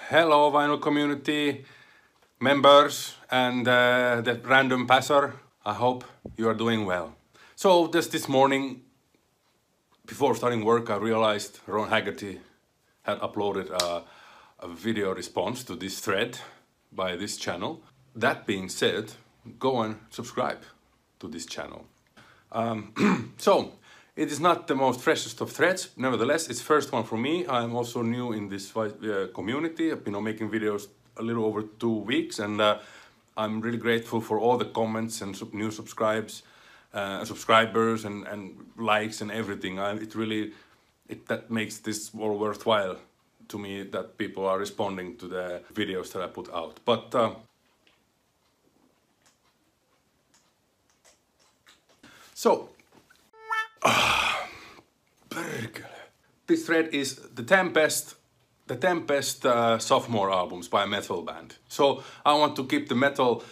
Hello vinyl community members and the random passer. I hope you are doing well. So just this morning, before starting work, I realized Ron Haggerty had uploaded a video response to this thread by this channel. That being said, go and subscribe to this channel. So it is not the most freshest of threads, nevertheless it's first one for me. I'm also new in this community. I've been making videos a little over 2 weeks, and I'm really grateful for all the comments and new subscribers and likes and everything. That makes this all worthwhile to me, that people are responding to the videos that I put out. But so this thread is the 10 best sophomore albums by a metal band. So I want to keep the metal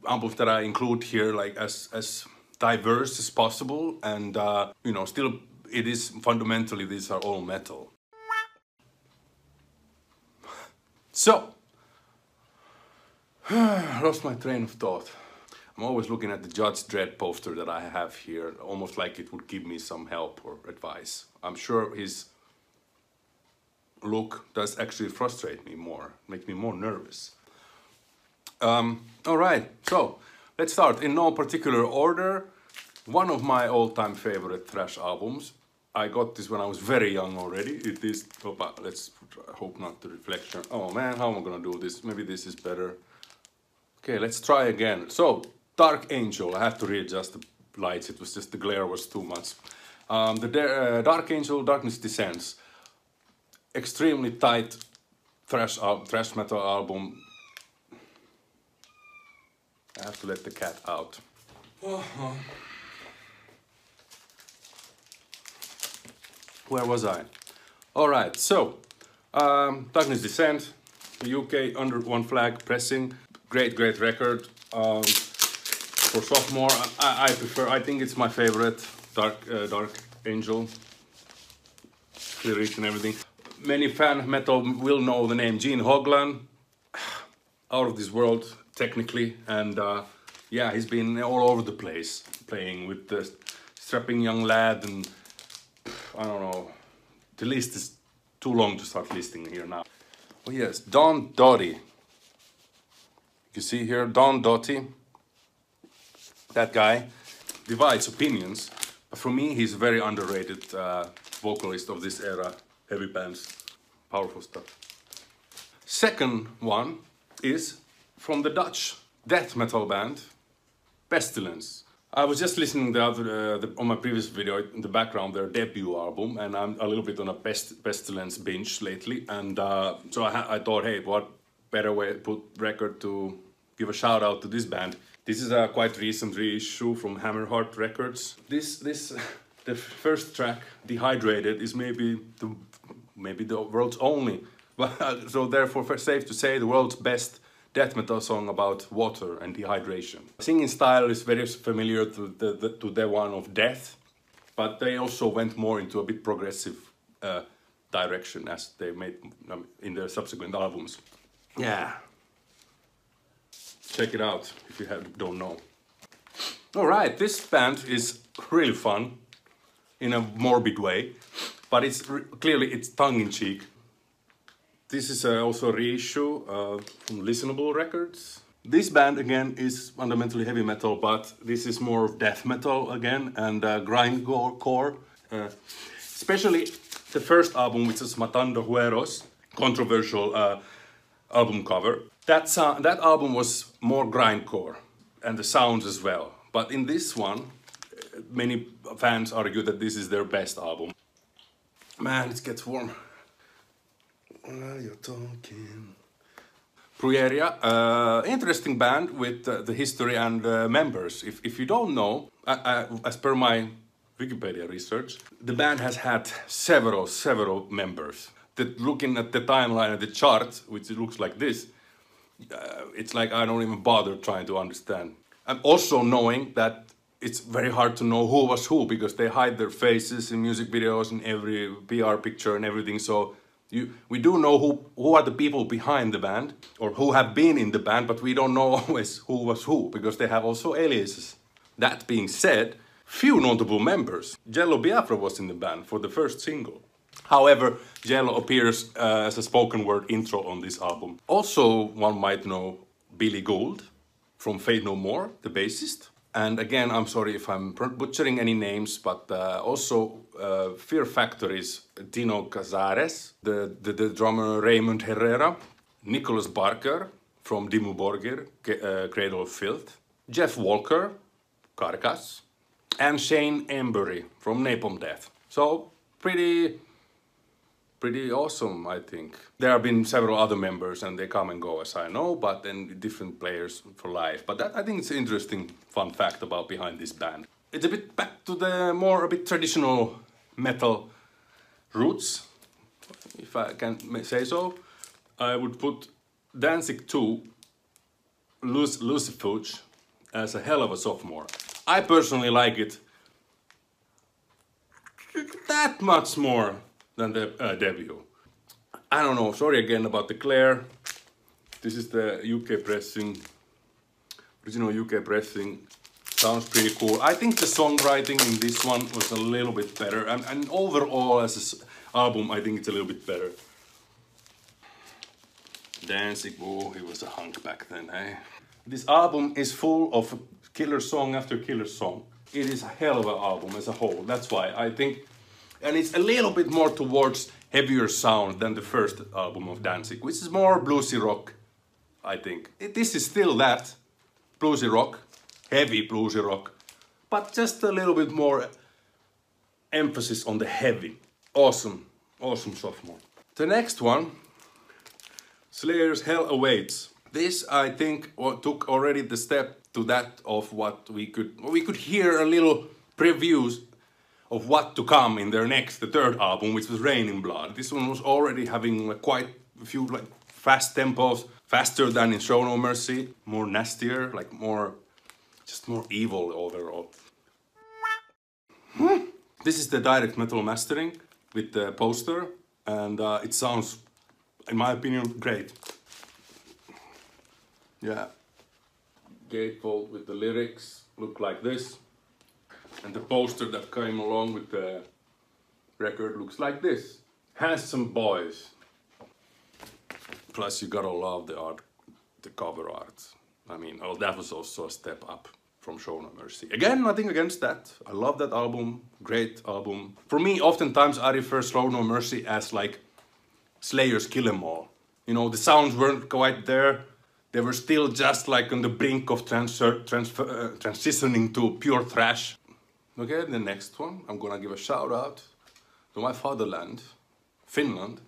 albums that I include here like as diverse as possible, and you know, still it is fundamentally these are all metal. So lost my train of thought. I'm always looking at the Judge Dredd poster that I have here, almost like it would give me some help or advice. I'm sure his look does actually frustrate me more, make me more nervous. Alright, so let's start. In no particular order, one of my all-time favorite thrash albums. I got this when I was very young already. It is, let's hope not the reflection. Oh man, how am I gonna do this? Maybe this is better. Okay, let's try again. So, Dark Angel, I have to readjust the lights, it was just the glare was too much. Dark Angel, Darkness Descends. Extremely tight thrash metal album. I have to let the cat out. Where was I? Alright, so Darkness Descends, the UK under one flag pressing. Great record. For Sophomore, I think it's my favorite, Dark Angel, lyrics and everything. Many fan metal will know the name Gene Hoglan, out of this world technically, and yeah, he's been all over the place playing with the strapping young lad, and I don't know, the list is too long to start listing here now. Oh yes, Don Dottie. You see here, Don Dottie. That guy divides opinions, but for me he's a very underrated vocalist of this era, heavy bands, powerful stuff. Second one is from the Dutch death metal band Pestilence. I was just listening on my previous video in the background, their debut album, and I'm a little bit on a Pestilence binge lately, and so I thought, hey, what better way to put record to give a shout out to this band. This is a quite recent reissue from Hammerheart Records. The first track, Dehydrated, is maybe the world's only, so therefore safe to say, the world's best death metal song about water and dehydration. Singing style is very familiar to the one of Death, but they also went more into a bit progressive direction as they made in their subsequent albums. Yeah. Check it out if you don't know. Alright, this band is really fun in a morbid way, but it's clearly tongue-in-cheek. This is also a reissue from Listenable Records. This band again is fundamentally heavy metal, but this is more of death metal again, and grindcore. Especially the first album, which is Matando Hueros, controversial album cover. That album was more grindcore, and the sounds as well. But in this one, many fans argue that this is their best album. Man, it gets warm. While you're talking. Prueria, interesting band with the history and members. If you don't know, as per my Wikipedia research, the band has had several members. Looking at the timeline of the chart, which looks like this, it's like I don't even bother trying to understand. And also knowing that it's very hard to know who was who, because they hide their faces in music videos and every PR picture and everything, so We do know who are the people behind the band, or who have been in the band, but we don't know always who was who, because they have also aliases. That being said, few notable members. Jello Biafra was in the band for the first single. However, Jello appears as a spoken word intro on this album. Also, one might know Billy Gould from Fate No More, the bassist. And again, I'm sorry if I'm butchering any names, but also Fear Factory's Tino Cazares, the drummer Raymond Herrera, Nicholas Barker from Dimmu Borgir, Cradle of Filth, Jeff Walker, Carcass, and Shane Embury from Napalm Death. So pretty awesome, I think. There have been several other members and they come and go, as I know, but then different players for life. But that, I think it's an interesting fun fact about behind this band. It's a bit back to the a bit traditional metal roots, if I can say so. I would put Danzig 2, Lucifuge, as a hell of a sophomore. I personally like it that much more than the debut. I don't know, sorry again about the glare. This is the UK pressing, original UK pressing. Sounds pretty cool. I think the songwriting in this one was a little bit better, and overall as an album I think it's a little bit better. Danzig, oh, he was a hunk back then, eh? This album is full of killer song after killer song. It is a hell of an album as a whole, that's why I think. And it's a little bit more towards heavier sound than the first album of Danzig, which is more bluesy rock, I think. This is still that, bluesy rock, heavy bluesy rock, but just a little bit more emphasis on the heavy. Awesome, awesome sophomore. The next one, Slayer's Hell Awaits. This, I think, took already the step to that of what we could hear a little previews of what to come in their next, the third album, which was Rain in Blood. This one was already having quite a few fast tempos, faster than in Show No Mercy, more nastier, just more evil overall. This is the direct metal mastering with the poster, and it sounds, in my opinion, great. Yeah, gatefold with the lyrics look like this. And the poster that came along with the record looks like this. Handsome boys. Plus you gotta love the art, the cover art. I mean, oh, that was also a step up from Show No Mercy. Again, nothing against that. I love that album, great album. For me, oftentimes I refer Show No Mercy as like Slayer's Kill 'Em All. You know, the sounds weren't quite there. They were still just like on the brink of transitioning to pure thrash. Okay, the next one, I'm gonna give a shout out to my fatherland, Finland.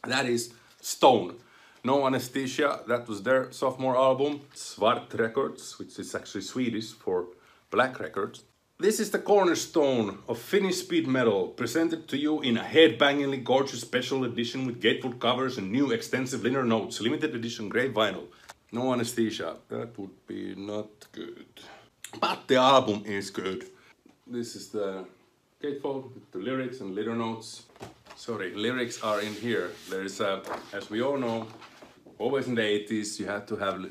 That is Stone. No Anesthesia, that was their sophomore album. Svart Records, which is actually Swedish for Black Records. This is the cornerstone of Finnish speed metal, presented to you in a headbangingly gorgeous special edition with gatefold covers and new extensive liner notes, limited edition grey vinyl. No Anesthesia, that would be not good. But the album is good. This is the gatefold with the lyrics and liner notes. Sorry, lyrics are in here. There is as we all know, always in the 80s, you had to have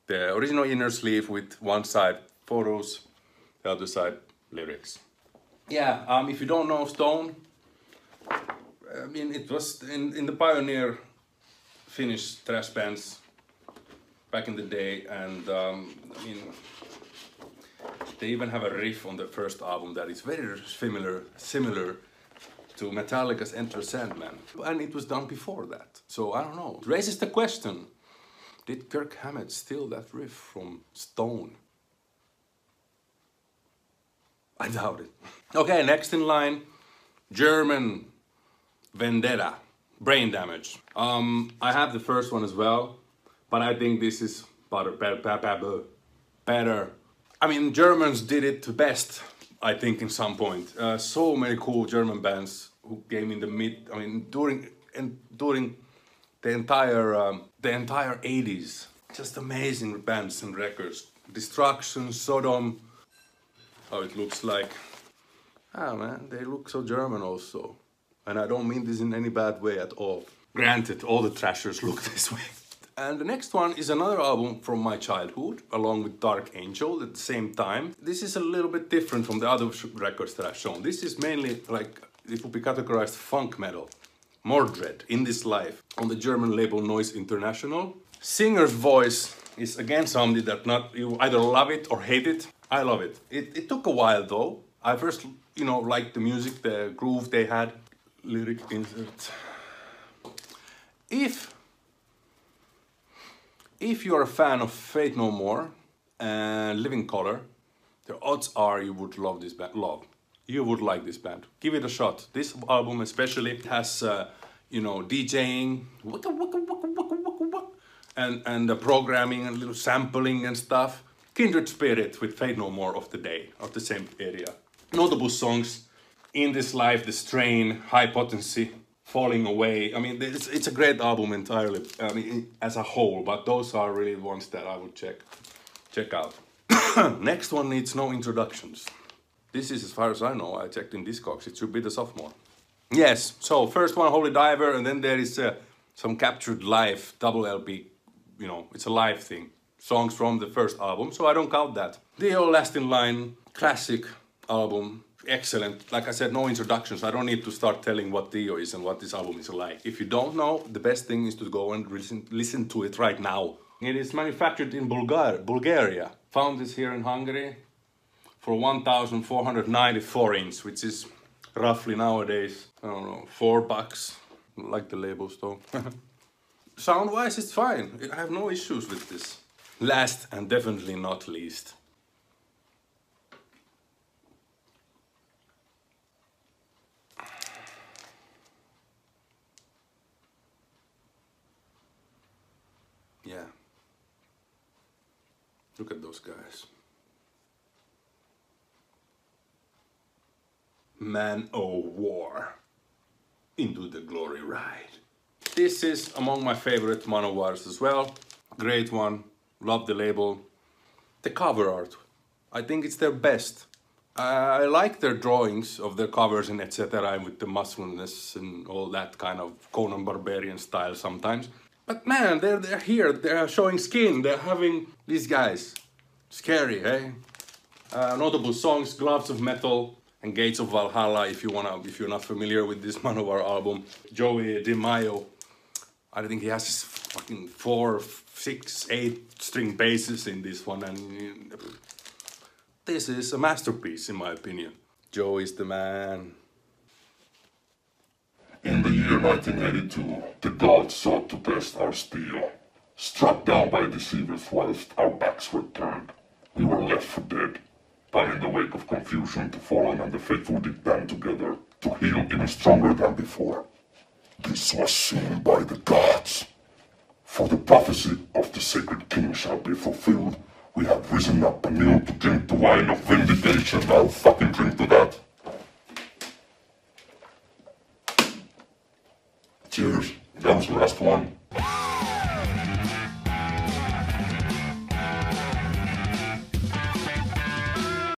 the original inner sleeve with one side photos, the other side lyrics. Yeah, if you don't know Stone, I mean, it was in the pioneer Finnish thrash bands back in the day, and I mean, they even have a riff on the first album that is very similar to Metallica's Enter Sandman, and it was done before that. So I don't know. It raises the question: did Kirk Hammett steal that riff from Stone? I doubt it. Okay, next in line, German Vendetta, Brain Damage. I have the first one as well, but I think this is better. I mean, Germans did it the best, I think, in some point. So many cool German bands who came in the during the entire 80s. Just amazing bands and records. Destruction, Sodom. How it looks like. Ah man, they look so German also. And I don't mean this in any bad way at all. Granted, all the thrashers look this way. And the next one is another album from my childhood, along with Dark Angel at the same time. This is a little bit different from the other records that I've shown. This is mainly like, it would be categorized funk metal. Mordred, In This Life, on the German label Noise International. Singer's voice is again something that you either love it or hate it. I love it. It took a while though. I first, liked the music, the groove they had. Lyric insert. If you're a fan of Faith No More and Living Colour, the odds are you would love this band. You would like this band. Give it a shot. This album especially has, DJing, and the programming and little sampling and stuff. Kindred Spirit with Faith No More of the same area. Notable songs, In This Life, The Strain, High Potency, Falling Away. I mean, it's a great album entirely, as a whole, but those are really ones that I would check out. Next one needs no introductions. This is, as far as I know, I checked in Discogs, it should be the Sophomore. Yes, so first one, Holy Diver, and then there is some captured live, double LP, it's a live thing. Songs from the first album, so I don't count that. Dio Last in Line, classic album. Excellent. Like I said, no introductions. I don't need to start telling what Dio is and what this album is like. If you don't know, the best thing is to go and listen to it right now. It is manufactured in Bulgaria. Found this here in Hungary for 1,494 inch, which is roughly nowadays, I don't know, $4. I like the labels though. Sound-wise, it's fine. I have no issues with this. Last and definitely not least. Yeah. Look at those guys. Manowar. Into the Glory Ride. This is among my favorite Manowars as well. Great one. Love the label. The cover art. I think it's their best. I like their drawings of their covers and etc. with the muscleness and all that kind of Conan Barbarian style sometimes. But man, they're here, they're showing skin, they're having these guys. Scary, eh? Notable songs, Gloves of Metal and Gates of Valhalla, if you're not familiar with this Manowar album. Joey DeMaio, I think he has fucking 4, 6, 8 string basses in this one, and this is a masterpiece in my opinion. Joey's the man. In the year 1982, the gods sought to test our steel. Struck down by deceivers whilst our backs were turned, we were left for dead, bound in the wake of confusion to fallen and the faithful did band together to heal even stronger than before. This was seen by the gods. For the prophecy of the sacred king shall be fulfilled, we have risen up anew to drink the wine of vindication. I'll fucking drink to that. Cheers. That was the last one.